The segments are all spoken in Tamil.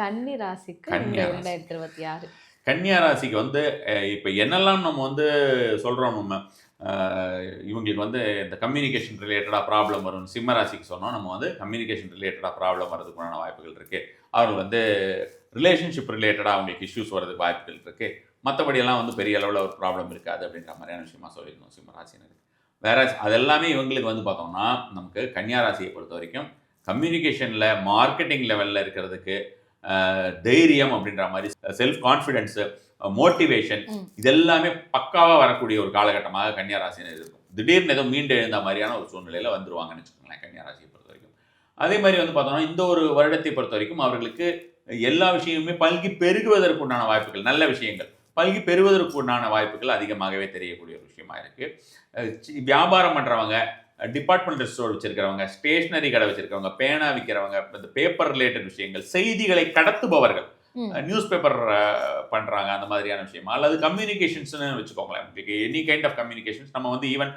கன்னி ராசிக்கு இந்த கன்னியா ராசி. 2026. கன்னியா ராசிக்கு வந்து இப்ப என்னெல்லாம் நம்ம வந்து சொல்றோம் நம்ம. அ இவங்களுக்கு வந்து இந்த கம்யூனிகேஷன் ரிலேட்டடா ப்ராப்ளம் வரும். சிம்ம ராசிக்கு சொன்னோம். நம்ம வந்து கம்யூனிகேஷன் ரிலேட்டடா ப்ராப்ளம் வரதுக்கான வாய்ப்புகள் இருக்கு. அவர்கள் வந்து ரிலேஷன்ஷிப் ரிலேட்டடா அவங்களுக்கு இஷ்யூஸ் வரதுக்கு வாய்ப்புகள் இருக்கு. மத்தபடியெல்லாம் வந்து பெரிய அளவுல ஒரு ப்ராப்ளம் இருக்காது அப்படின்ற மாரியான விஷயமா சொல்லியிருந்தோம் சிம்ம ராசினருக்கு. வேறாஸ் அதெல்லாமே இவங்களுக்கு வந்து பார்த்தோம்னா, நமக்கு கன்னியா ராசிய பொறுத்தவரைக்கும் கம்யூனிகேஷன்ல, மார்க்கெட்டிங் லெவல்ல இருக்கிறதுக்கு தைரியம் அப்படின்ற மாதிரி செல்ஃப் கான்ஃபிடன்ஸ், மோட்டிவேஷன் ம். இதெல்லாமே பக்காவா வரக்கூடிய ஒரு காலகட்டமாக கன்னியா ராசினர் இருக்கும். திடீர்னு ஏதோ மீண்டு எழுந்த மாதிரியான ஒரு சூழ்நிலையில வந்துருவாங்கன்னு வச்சுக்கோங்களேன் கன்னியா ராசியை பொறுத்தவரைக்கும். அதே மாதிரி வந்து பார்த்தோம்னா, இந்த ஒரு வருடத்தை பொறுத்தவரைக்கும் அவர்களுக்கு எல்லா விஷயமுமே பல்கி பெருகுவதற்கு உண்டான வாய்ப்புகள், நல்ல விஷயங்கள் பல்கி பெறுவதற்கு உண்டான வாய்ப்புகள் அதிகமாகவே தெரியக்கூடிய ஒரு விஷயமா இருக்கு. வியாபாரம் பண்றவங்க, டிபார்ட்மெண்டல் ஸ்டோர் வச்சிருக்கிறவங்க, ஸ்டேஷனரி கடை வச்சிருக்கிறவங்க, பேனா விற்கிறவங்க, இந்த பேப்பர் ரிலேட்டட் விஷயங்கள், செய்திகளை கடத்துபவர்கள், ம். நியூஸ் பேப்பர் பண்றாங்க அந்த மாதிரியான விஷயமா, அல்லது கம்யூனிகேஷன்ஸ்னு வச்சுக்கோங்களேன். உங்களுக்கு எனி கைண்ட் ஆஃப் கம்யூனிகேஷன்ஸ் நம்ம வந்து ஈவன்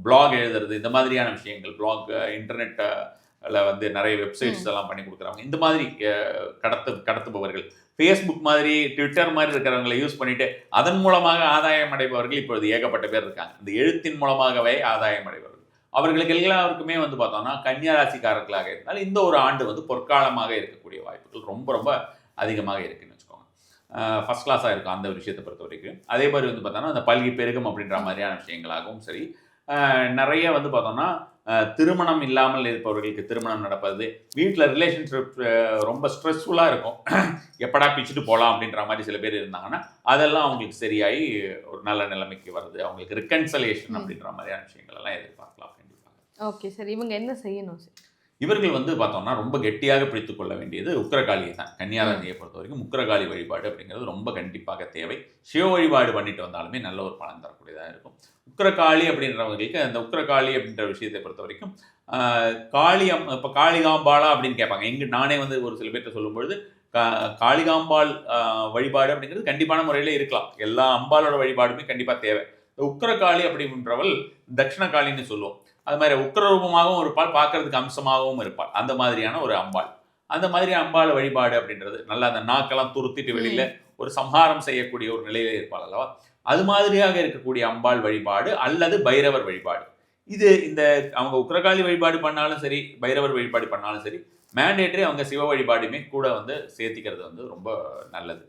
பிளாக் எழுதுறது இந்த மாதிரியான விஷயங்கள், பிளாக் இன்டர்நெட் வந்து நிறைய வெப்சைட்ஸ் ம். எல்லாம் பண்ணி கொடுக்குறாங்க. இந்த மாதிரி கடத்துபவர்கள், ஃபேஸ்புக் மாதிரி, ட்விட்டர் மாதிரி இருக்கிறவங்களை யூஸ் பண்ணிட்டு அதன் மூலமாக ஆதாயம் அடைபவர்கள் இப்பொழுது ஏகப்பட்ட பேர் இருக்காங்க. இந்த எழுத்தின் மூலமாகவே ஆதாயம் அடைபவர்கள். அவர்களுக்கு எல்லாருக்குமே வந்து பார்த்தோம்னா, கன்னியா ராசிக்காரர்களாக இருந்தால் இந்த ஒரு ஆண்டு வந்து பொற்காலமாக இருக்கக்கூடிய வாய்ப்புகள் ரொம்ப ரொம்ப அதிகமாக இருக்குன்னு வச்சுக்கோங்க. ஃபர்ஸ்ட் கிளாஸா இருக்கும் அந்த விஷயத்த பொறுத்தவரைக்கும். அதே மாரி வந்து பார்த்தோம்னா, அந்த பல்கி பெருகும் அப்படின்ற மாதிரியான விஷயங்களாகவும் சரி, நெறைய வந்து பார்த்தோம்னா, திருமணம் இல்லாமல் இருப்பவர்களுக்கு திருமணம் நடப்பது, வீட்ல ரிலேஷன்ஷிப் ரொம்ப ஸ்ட்ரெஸ்ஃபுல்லா இருக்கும். எப்படா பிச்சுட்டு போலாம் அப்படின்ற மாரி சில பேர் இருந்தாங்கன்னா, அதெல்லாம் அவங்களுக்கு சரியாயி ஒரு நல்ல நிலைமைக்கு வருது. அவங்களுக்கு ரிகன்சலியேஷன் ம். அப்படின்ற மாதிரியான விஷயங்கள் எல்லாம் எதிர்பார்க்கலாம் கண்டிப்பாக. Okay sir. இவங்க என்ன செய்யணும் சார்? இவர்கள் வந்து பார்த்தோம்னா, ரொம்ப கெட்டியாக பிடித்துக் கொள்ள வேண்டியது உக்கிரகாளியை தான். கன்னியா ம். ராசியை பொறுத்தவரைக்கும் உக்கிரகாளி வழிபாடு அப்படிங்கிறது ரொம்ப கண்டிப்பாக தேவை. சிவ வழிபாடு பண்ணிட்டு வந்தாலுமே நல்ல ஒரு பலன் தரக்கூடியதா இருக்கும். உக்கிரகாளி அப்படின்றவங்களுக்கு அந்த உக்கிரகாளி அப்படின்ற விஷயத்தை பொறுத்தவரைக்கும், அ இப்ப காளிகாம்பாளா அப்படின்னு கேட்பாங்க. நானே வந்து ஒரு சில பேர்ட்ட சொல்லும்பொழுது, கா காளிகாம்பாள் வழிபாடு அப்படிங்கிறது கண்டிப்பான முறையில இருக்கலாம். எல்லா அம்பாளோட வழிபாடுமே கண்டிப்பா தேவை. உக்கிரகாளி அப்படின்றவள் தட்சிணகாளின்னு சொல்லுவோம். அது மாதிரி உக்கிர ரூபமாகவும் இருப்பாள், பார்க்கறதுக்கு அம்சமாகவும் இருப்பாள். அந்த மாதிரியான ஒரு அம்பாள். அந்த மாதிரி அம்பாள் வழிபாடு அப்படின்றது, நல்லா அந்த நாக்கெல்லாம் துருத்திட்டு வெளியில ம். ஒரு சம்ஹாரம் செய்யக்கூடிய ஒரு நிலையிலே இருப்பாள் அல்லவா? அது மாதிரியாக இருக்கக்கூடிய அம்பாள் வழிபாடு அல்லது பைரவர் வழிபாடு. இந்த அவங்க உக்கிரகாளி வழிபாடு பண்ணாலும் சரி, பைரவர் வழிபாடு பண்ணாலும் சரி, மேண்டேட்டரி அவங்க சிவ வழிபாடுமே கூட வந்து சேர்த்திக்கிறது வந்து ரொம்ப நல்லது.